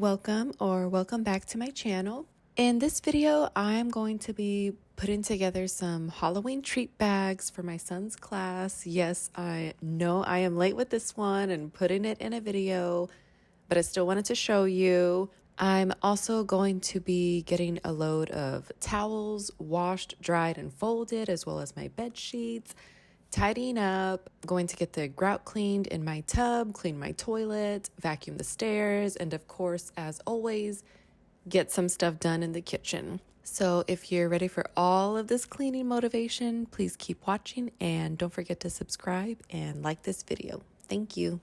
welcome or welcome back to my channel. In this video, I'm going to be putting together some Halloween treat bags for my son's class. Yes, I know I am late with this one and putting it in a video, but I still wanted to show you. I'm also going to be getting a load of towels, washed, dried, and folded, as well as my bed sheets. Tidying up, going to get the grout cleaned in my tub, clean my toilet, vacuum the stairs, and of course, as always, get some stuff done in the kitchen. So if you're ready for all of this cleaning motivation, please keep watching and don't forget to subscribe and like this video. Thank you.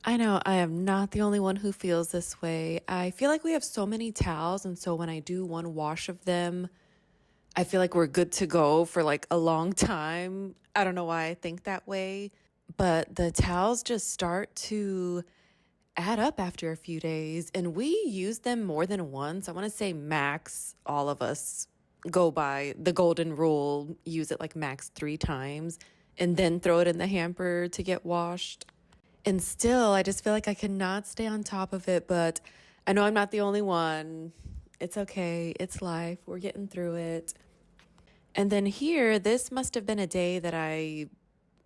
I know I am not the only one who feels this way. I feel like we have so many towels, and so when I do one wash of them, I feel like we're good to go for like a long time. I don't know why I think that way, but the towels just start to add up after a few days, and we use them more than once. I want to say max, all of us go by the golden rule, use it like max 3 times, and then throw it in the hamper to get washed. And still, I just feel like I cannot stay on top of it, but I know I'm not the only one. It's okay. It's life. We're getting through it. And then here, this must have been a day that I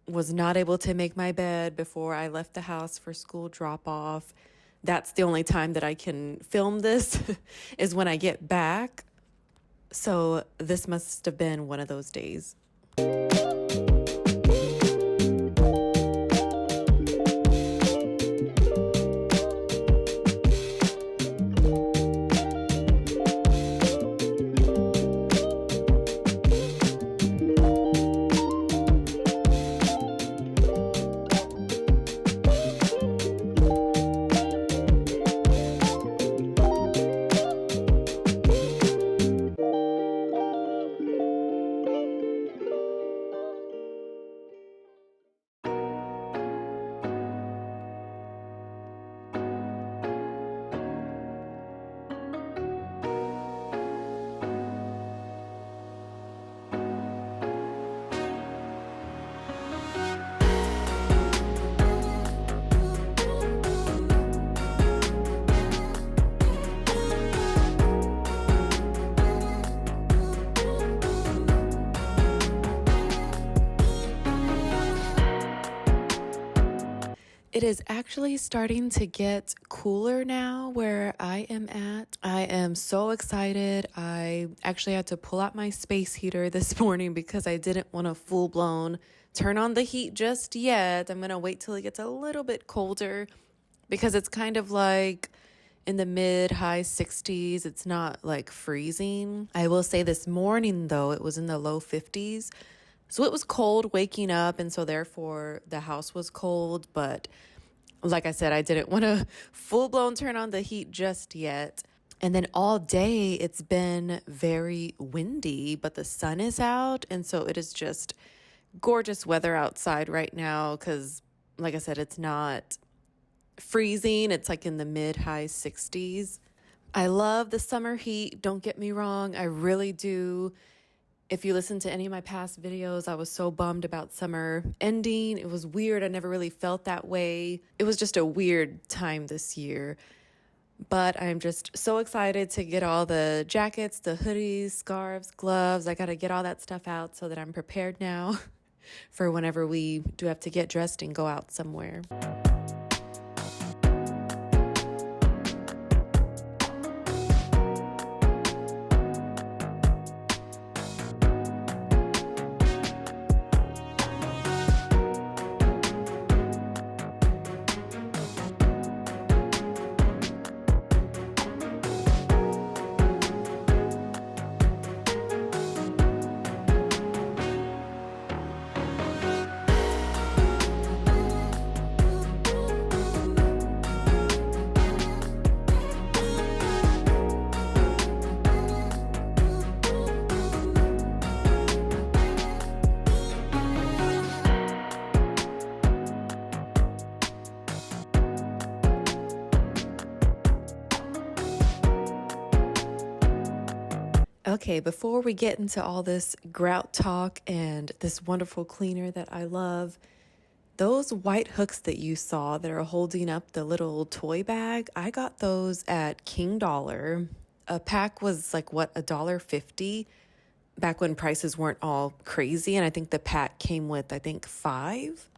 was not able to make my bed before I left the house for school drop-off. That's the only time that I can film this is when I get back. So this must have been one of those days. It is actually starting to get cooler now where I am at. I am so excited. I actually had to pull out my space heater this morning because I didn't want to full-blown turn on the heat just yet. I'm going to wait till it gets a little bit colder because it's kind of like in the mid-high 60s. It's not like freezing. I will say this morning, though, it was in the low 50s. So it was cold waking up, and so therefore the house was cold. But like I said, I didn't want to full-blown turn on the heat just yet. And then all day it's been very windy, but the sun is out. And so it is just gorgeous weather outside right now because, like I said, it's not freezing. It's like in the mid-high 60s. I love the summer heat. Don't get me wrong. I really do. If you listen to any of my past videos, I was so bummed about summer ending. It was weird. I never really felt that way. It was just a weird time this year. But I'm just so excited to get all the jackets, the hoodies, scarves, gloves. I got to get all that stuff out so that I'm prepared now for whenever we do have to get dressed and go out somewhere. Okay, before we get into all this grout talk and this wonderful cleaner that I love, those white hooks that you saw that are holding up the little toy bag, I got those at King Dollar. A pack was like what, $1.50 back when prices weren't all crazy, and I think the pack came with, I think, 5.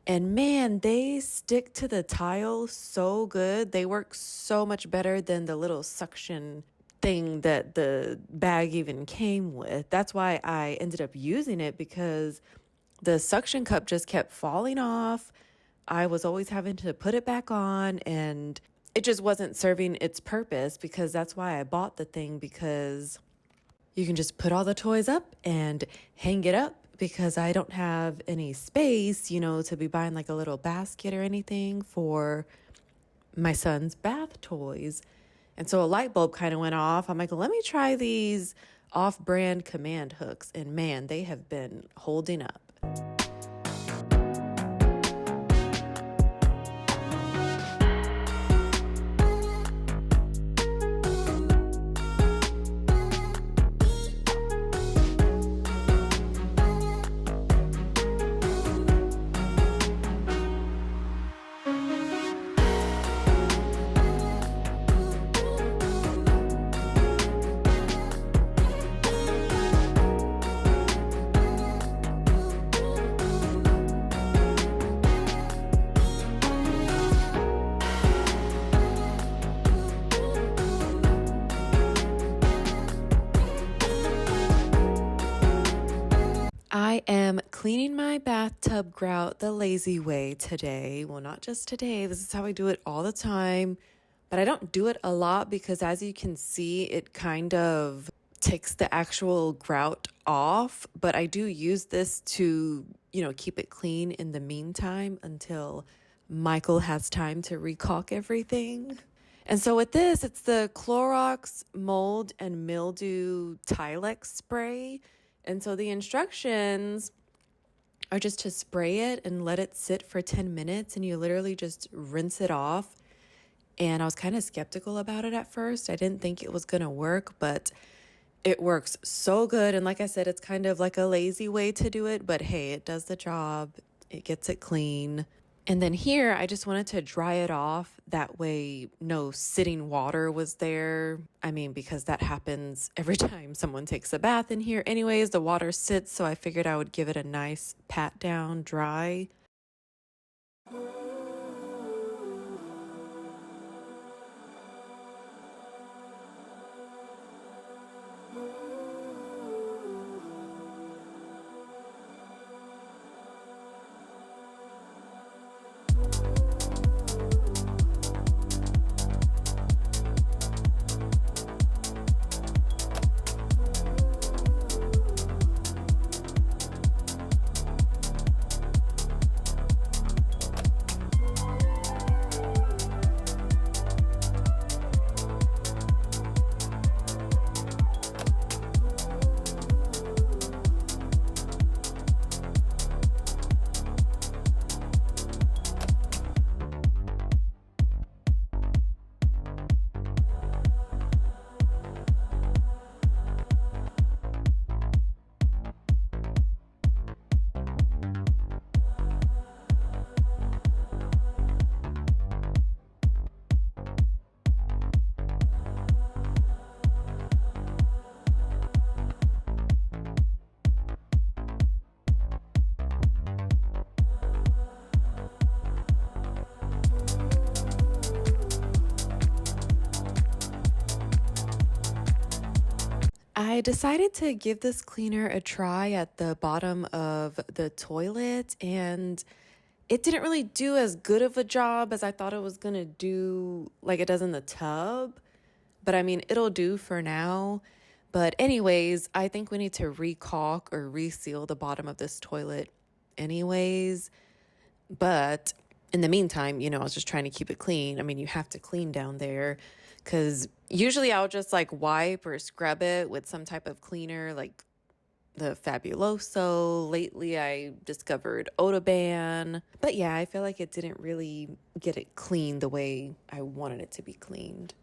And man, they stick to the tile so good. They work so much better than the little suction thing that the bag even came with. That's why I ended up using it, because the suction cup just kept falling off. I was always having to put it back on, and it just wasn't serving its purpose, because that's why I bought the thing, because you can just put all the toys up and hang it up, because I don't have any space, to be buying like a little basket or anything for my son's bath toys. And so a light bulb kind of went off. I'm like, let me try these off-brand command hooks. And man, they have been holding up. I am cleaning my bathtub grout the lazy way today. Well, not just today. This is how I do it all the time. But I don't do it a lot because, as you can see, it kind of takes the actual grout off. But I do use this to, keep it clean in the meantime until Michael has time to recaulk everything. And so with this, it's the Clorox mold and mildew Tilex spray. And so the instructions are just to spray it and let it sit for 10 minutes, and you literally just rinse it off. And I was kind of skeptical about it at first. I didn't think it was going to work, but it works so good. And like I said, it's kind of like a lazy way to do it, but hey, it does the job. It gets it clean. And then here, I just wanted to dry it off. That way, no sitting water was there. I mean, because that happens every time someone takes a bath in here. Anyways, the water sits, so I figured I would give it a nice pat down dry. I decided to give this cleaner a try at the bottom of the toilet, and it didn't really do as good of a job as I thought it was going to do, like it does in the tub. But I mean, it'll do for now. But anyways, I think we need to recaulk or reseal the bottom of this toilet anyways. But in the meantime, I was just trying to keep it clean. I mean, you have to clean down there, because usually I'll just like wipe or scrub it with some type of cleaner, like the Fabuloso. Lately, I discovered Odoban. But yeah, I feel like it didn't really get it clean the way I wanted it to be cleaned.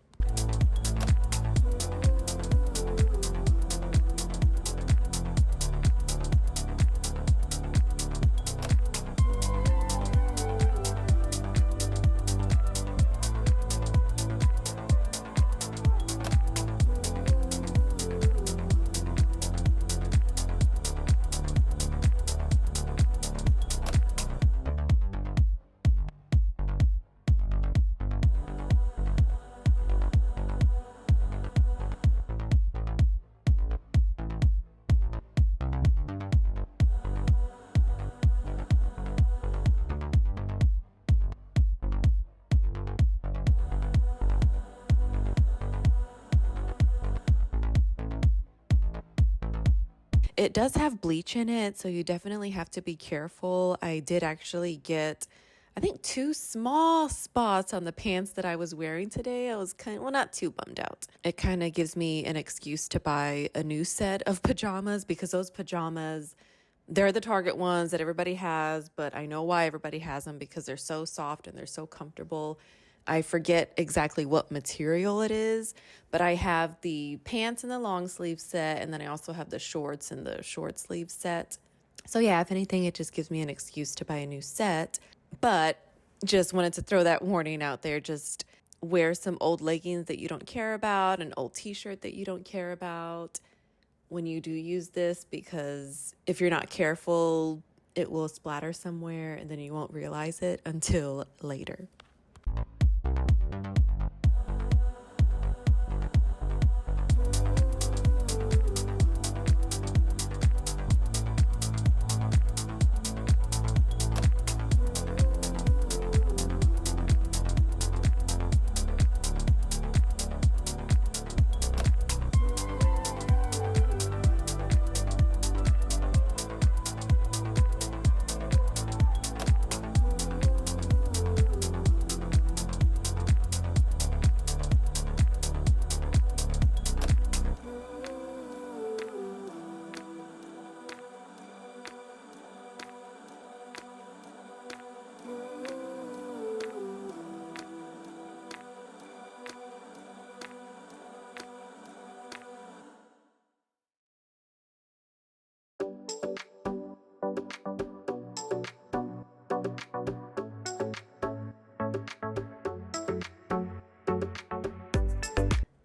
It does have bleach in it, so you definitely have to be careful. I did actually get, I think, two small spots on the pants that I was wearing today. I was well, not too bummed out. It kind of gives me an excuse to buy a new set of pajamas because those pajamas, they're the Target ones that everybody has, but I know why everybody has them because they're so soft and they're so comfortable. I forget exactly what material it is, but I have the pants and the long sleeve set, and then I also have the shorts and the short sleeve set. So yeah, if anything, it just gives me an excuse to buy a new set. But just wanted to throw that warning out there. Just wear some old leggings that you don't care about, an old t-shirt that you don't care about when you do use this, because if you're not careful, it will splatter somewhere and then you won't realize it until later.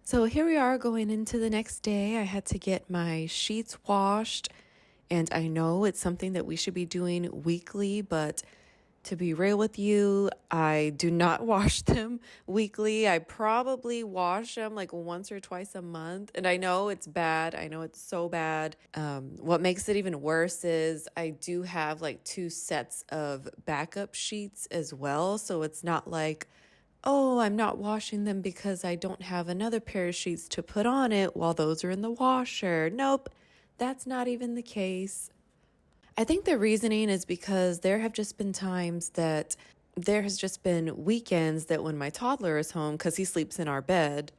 So here we are going into the next day. I had to get my sheets washed, and I know it's something that we should be doing weekly, but to be real with you, I do not wash them weekly. I probably wash them like once or twice a month, and I know it's bad. I know it's so bad. What makes it even worse is I do have like two sets of backup sheets as well, so it's not like, oh, I'm not washing them because I don't have another pair of sheets to put on it while those are in the washer. Nope, that's not even the case. I think the reasoning is because there have just been times that there has just been weekends that when my toddler is home, because he sleeps in our bed,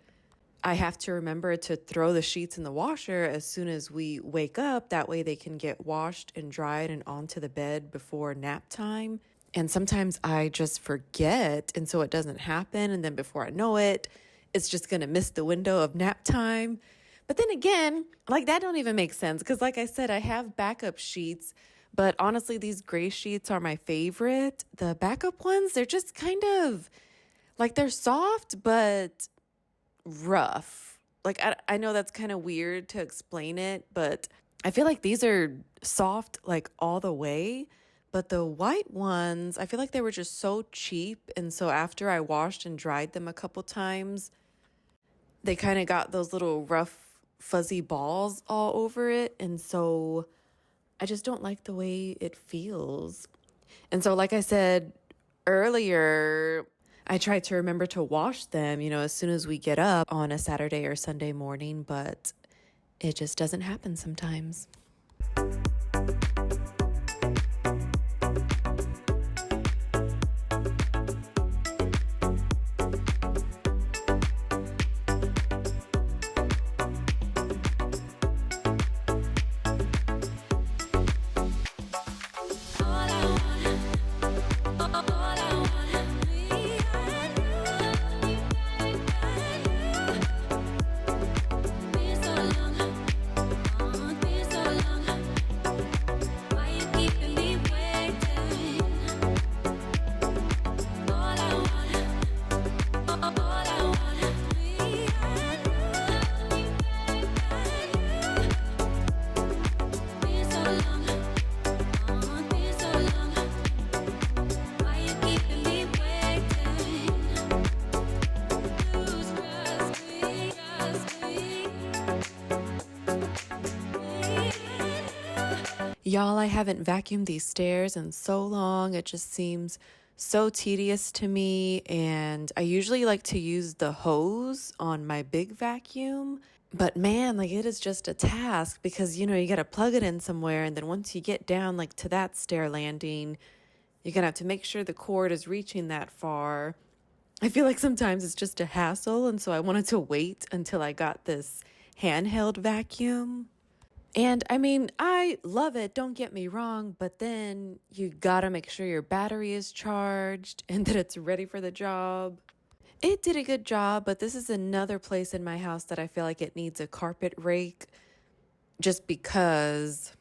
I have to remember to throw the sheets in the washer as soon as we wake up. That way they can get washed and dried and onto the bed before nap time. And sometimes I just forget, and so it doesn't happen. And then before I know it, it's just going to miss the window of nap time. But then again, like that don't even make sense because like I said, I have backup sheets, but honestly, these gray sheets are my favorite. The backup ones, they're just kind of like they're soft, but rough. Like I know that's kind of weird to explain it, but I feel like these are soft like all the way. But the white ones, I feel like they were just so cheap. And so after I washed and dried them a couple times, they kind of got those little rough, fuzzy balls all over it. And so I just don't like the way it feels. And so, like I said earlier, I try to remember to wash them, as soon as we get up on a Saturday or Sunday morning, but it just doesn't happen sometimes. Y'all, I haven't vacuumed these stairs in so long. It just seems so tedious to me. And I usually like to use the hose on my big vacuum. But man, like it is just a task because you got to plug it in somewhere. And then once you get down like to that stair landing, you're going to have to make sure the cord is reaching that far. I feel like sometimes it's just a hassle. And so I wanted to wait until I got this handheld vacuum. And I mean, I love it, don't get me wrong, but then you gotta make sure your battery is charged and that it's ready for the job. It did a good job, but this is another place in my house that I feel like it needs a carpet rake just because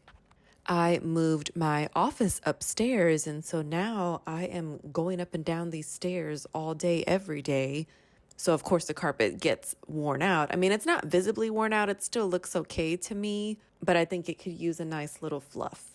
I moved my office upstairs. And so now I am going up and down these stairs all day, every day. So, of course, the carpet gets worn out. I mean, it's not visibly worn out, it still looks okay to me, but I think it could use a nice little fluff.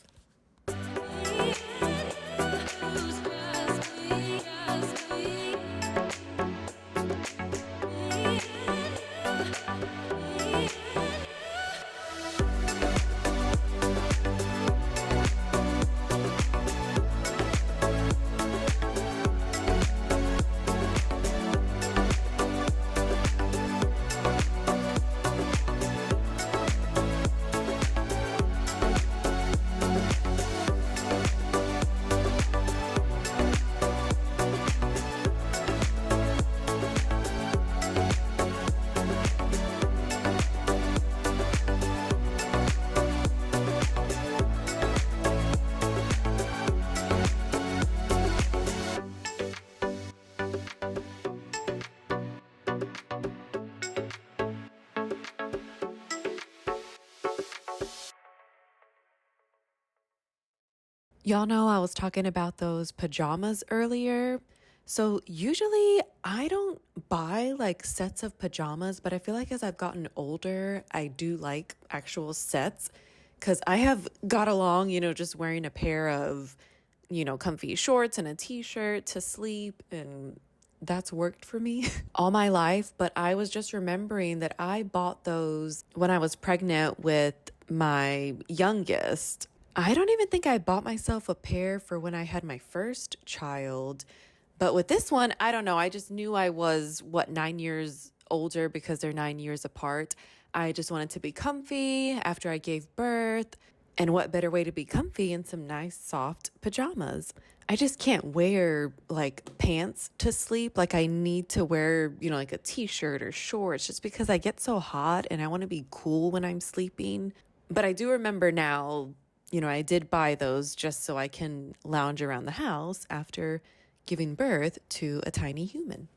Y'all know I was talking about those pajamas earlier. So usually I don't buy like sets of pajamas, but I feel like as I've gotten older, I do like actual sets because I have got along, just wearing a pair of, comfy shorts and a t-shirt to sleep, and that's worked for me all my life. But I was just remembering that I bought those when I was pregnant with my youngest. I don't even think I bought myself a pair for when I had my first child. But with this one, I don't know. I just knew I was, 9 years older because they're 9 years apart. I just wanted to be comfy after I gave birth. And what better way to be comfy in some nice, soft pajamas? I just can't wear like pants to sleep. Like I need to wear, like a t-shirt or shorts just because I get so hot and I want to be cool when I'm sleeping. But I do remember now, I did buy those just so I can lounge around the house after giving birth to a tiny human.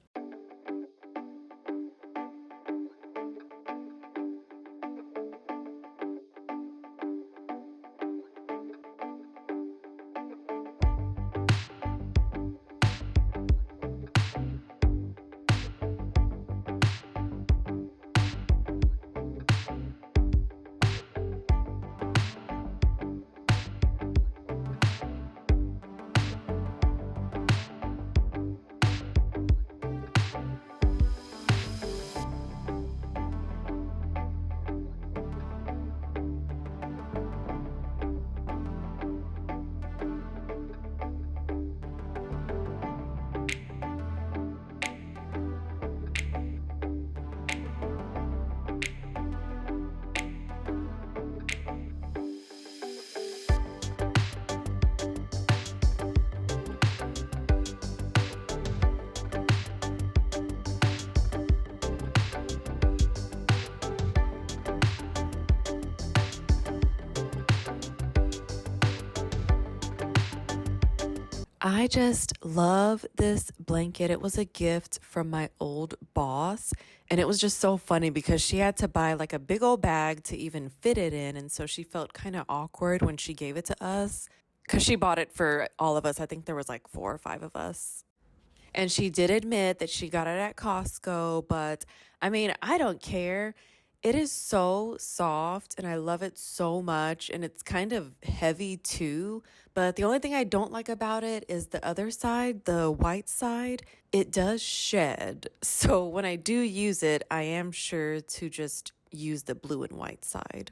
I just love this blanket. It was a gift from my old boss. And it was just so funny because she had to buy like a big old bag to even fit it in. And so she felt kind of awkward when she gave it to us because she bought it for all of us. I think there was like 4 or 5 of us. And she did admit that she got it at Costco, but I mean, I don't care. It is so soft and I love it so much. And it's kind of heavy too. But the only thing I don't like about it is the other side, the white side, it does shed. So when I do use it, I am sure to just use the blue and white side.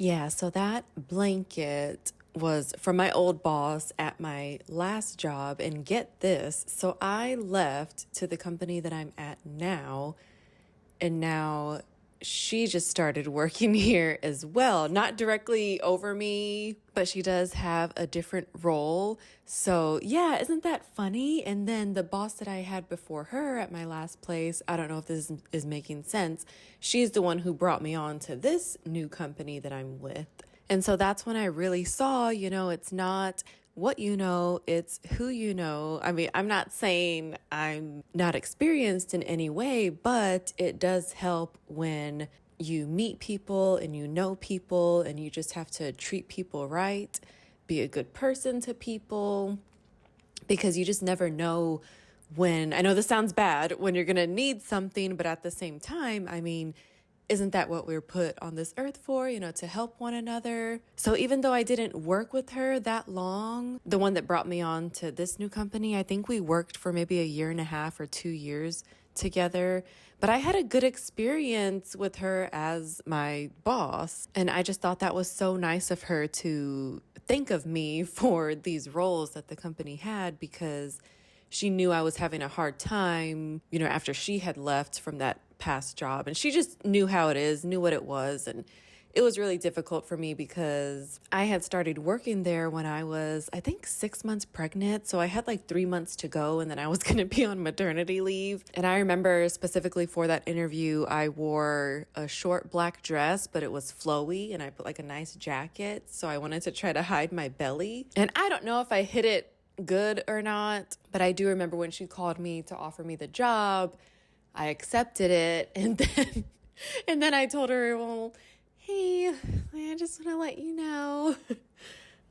Yeah, so that blanket was from my old boss at my last job. And get this, so I left to the company that I'm at now, and now she just started working here as well. Not directly over me, but she does have a different role. So, yeah, isn't that funny? And then the boss that I had before her at my last place, I don't know if this is making sense. She's the one who brought me on to this new company that I'm with. And so that's when I really saw, it's not what you know, it's who you know. I mean, I'm not saying I'm not experienced in any way, but it does help when you meet people and you know people and you just have to treat people right, be a good person to people, because you just never know when, I know this sounds bad, when you're going to need something, but at the same time, I mean, isn't that what we're put on this earth for, to help one another? So even though I didn't work with her that long, the one that brought me on to this new company, I think we worked for maybe a year and a half or 2 years together. But I had a good experience with her as my boss. And I just thought that was so nice of her to think of me for these roles that the company had, because she knew I was having a hard time, after she had left from that past job. And she just knew how it is, knew what it was. And it was really difficult for me because I had started working there when I was, I think, 6 months pregnant. So I had like 3 months to go, and then I was going to be on maternity leave. And I remember specifically for that interview, I wore a short black dress, but it was flowy, and I put like a nice jacket. So I wanted to try to hide my belly. And I don't know if I hit it good or not, but I do remember when she called me to offer me the job, I accepted it. And then I told her, well, hey, I just want to let you know,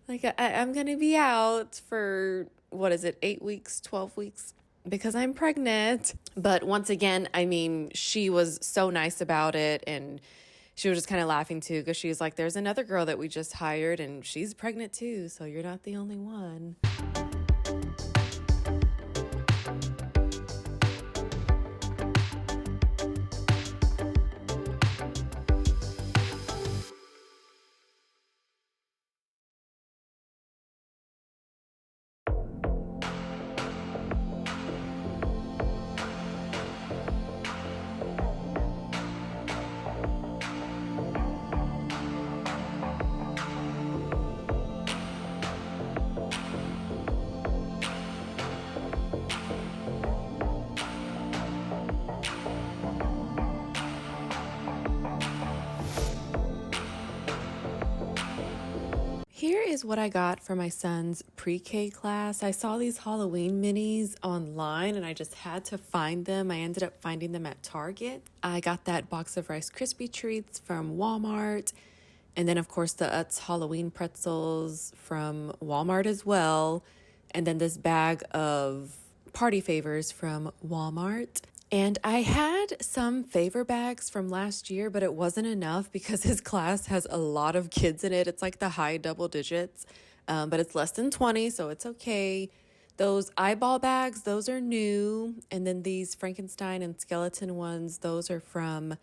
like I'm going to be out for, 8 weeks, 12 weeks, because I'm pregnant. But once again, I mean, she was so nice about it, and she was just kind of laughing too, because she's like, there's another girl that we just hired and she's pregnant too, so you're not the only one. Here is what I got for my son's pre-K class. I saw these Halloween minis online and I just had to find them. I ended up finding them at Target. I got that box of Rice Krispie treats from Walmart. And then, of course, the Utz Halloween pretzels from Walmart as well. And then this bag of party favors from Walmart. And I had some favor bags from last year, but it wasn't enough because his class has a lot of kids in it. It's like the high double digits, but it's less than 20, so it's okay. Those eyeball bags, those are new. And then these Frankenstein and skeleton ones, those are from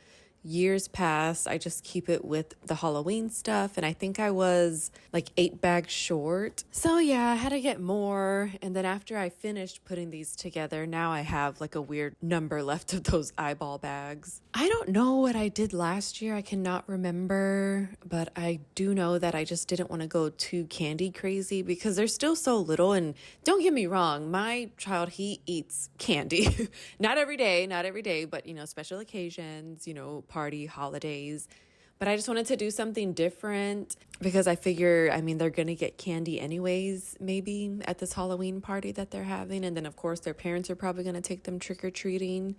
years past. I just keep it with the Halloween stuff. And I think I was like 8 bags short. So yeah, I had to get more. And then after I finished putting these together, now I have like a weird number left of those eyeball bags. I don't know what I did last year. I cannot remember, but I do know that I just didn't want to go too candy crazy because they're still so little. And don't get me wrong, my child, he eats candy. Not every day, but special occasions, party, holidays. But I just wanted to do something different because I figure, they're going to get candy anyways, maybe at this Halloween party that they're having. And then, of course, their parents are probably going to take them trick-or-treating.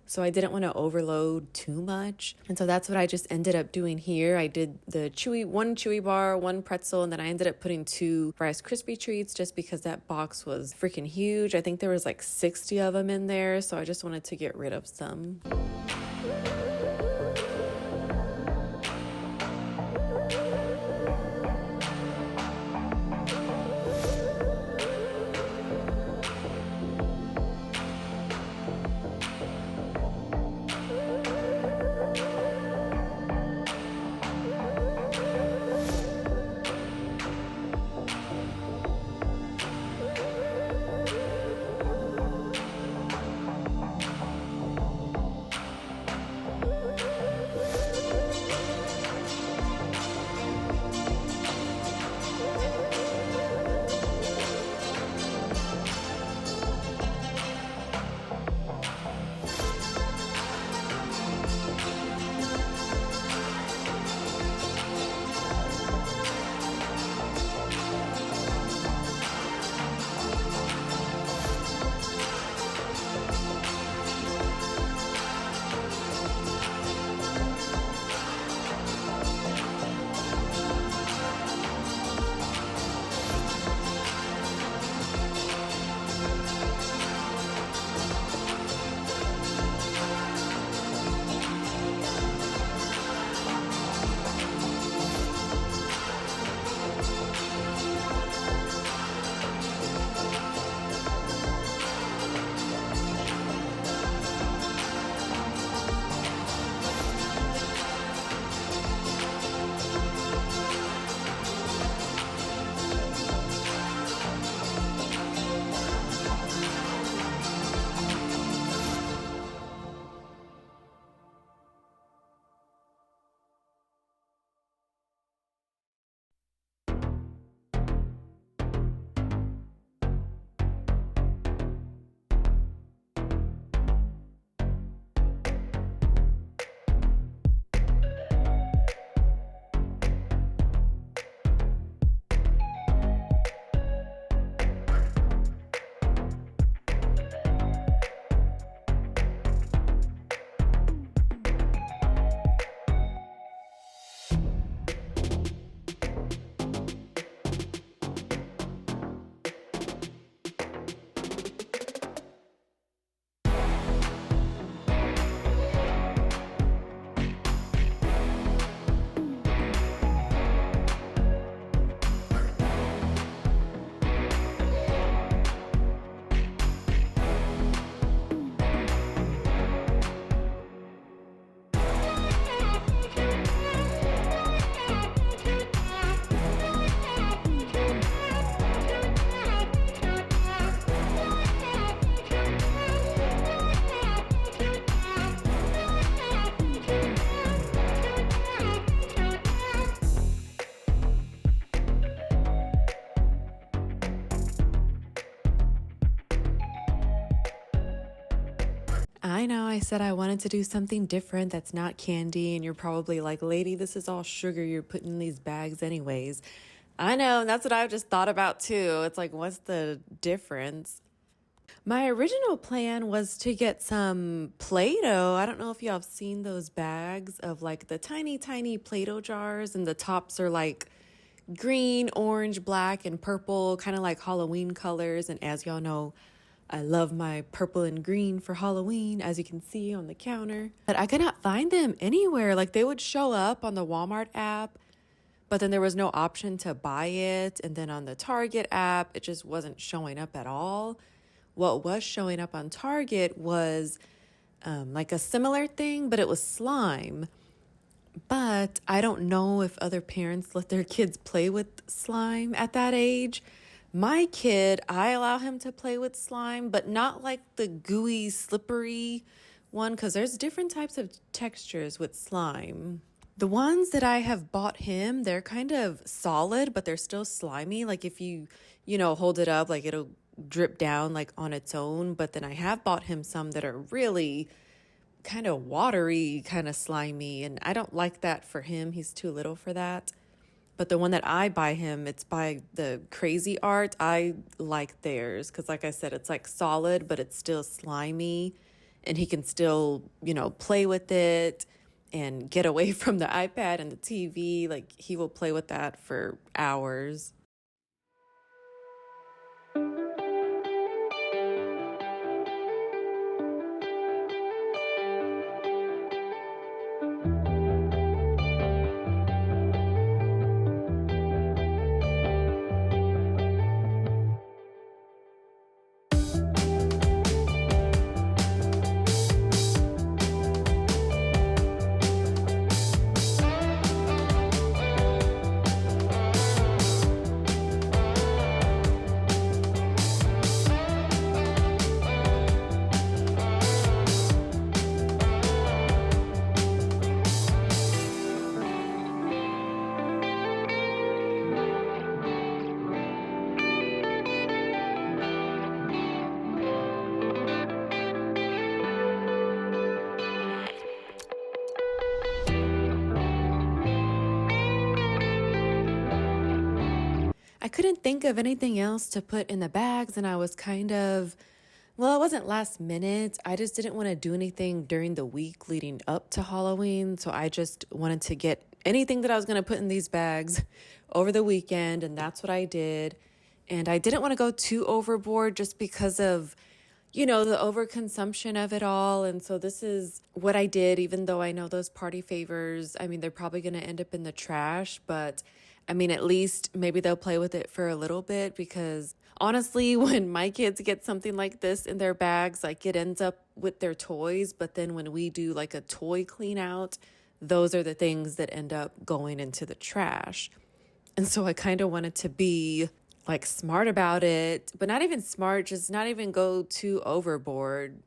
So I didn't want to overload too much. And so that's what I just ended up doing here. I did the one chewy bar, one pretzel, and then I ended up putting 2 Rice Krispie treats just because that box was freaking huge. I think there was like 60 of them in there. So I just wanted to get rid of some. I know I said I wanted to do something different that's not candy, and you're probably like, lady, this is all sugar you're putting in these bags, anyways. I know, and that's what I just thought about too. It's like, what's the difference? My original plan was to get some Play Doh. I don't know if y'all have seen those bags of like the tiny, tiny Play Doh jars, and the tops are like green, orange, black, and purple, kind of like Halloween colors. And as y'all know, I love my purple and green for Halloween, as you can see on the counter. But I could not find them anywhere. Like they would show up on the Walmart app, but then there was no option to buy it. And then on the Target app, it just wasn't showing up at all. What was showing up on Target was like a similar thing, but it was slime. But I don't know if other parents let their kids play with slime at that age. My kid, I allow him to play with slime, but not like the gooey, slippery one, because there's different types of textures with slime. The ones that I have bought him, they're kind of solid, but they're still slimy. Like if you hold it up, like it'll drip down like on its own. But then I have bought him some that are really kind of watery, kind of slimy, and I don't like that for him. He's too little for that. But the one that I buy him, it's by the Crazy Art. I like theirs because, like I said, it's like solid, but it's still slimy, and he can still, play with it and get away from the iPad and the TV. Like he will play with that for hours. I couldn't think of anything else to put in the bags, and I was well, it wasn't last minute. I just didn't want to do anything during the week leading up to Halloween, so I just wanted to get anything that I was going to put in these bags over the weekend, and that's what I did. And I didn't want to go too overboard just because of the overconsumption of it all. And so this is what I did, even though I know those party favors, they're probably going to end up in the trash. But at least maybe they'll play with it for a little bit, because honestly, when my kids get something like this in their bags, like it ends up with their toys. But then when we do like a toy clean out, those are the things that end up going into the trash. And so I kind of wanted to be like smart about it, but not even smart, just not even go too overboard.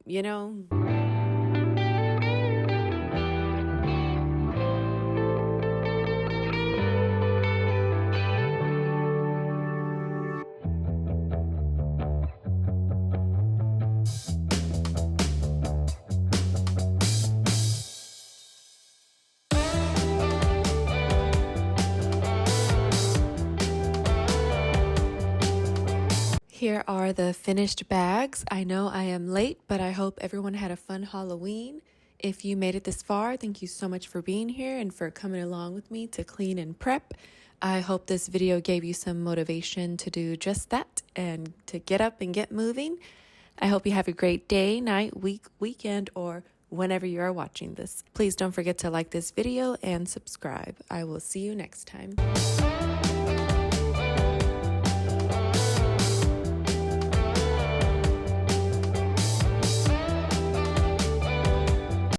Here are the finished bags. I know I am late, but I hope everyone had a fun Halloween. If you made it this far, thank you so much for being here and for coming along with me to clean and prep. I hope this video gave you some motivation to do just that and to get up and get moving. I hope you have a great day, night, week, weekend, or whenever you are watching this. Please don't forget to like this video and subscribe. I will see you next time.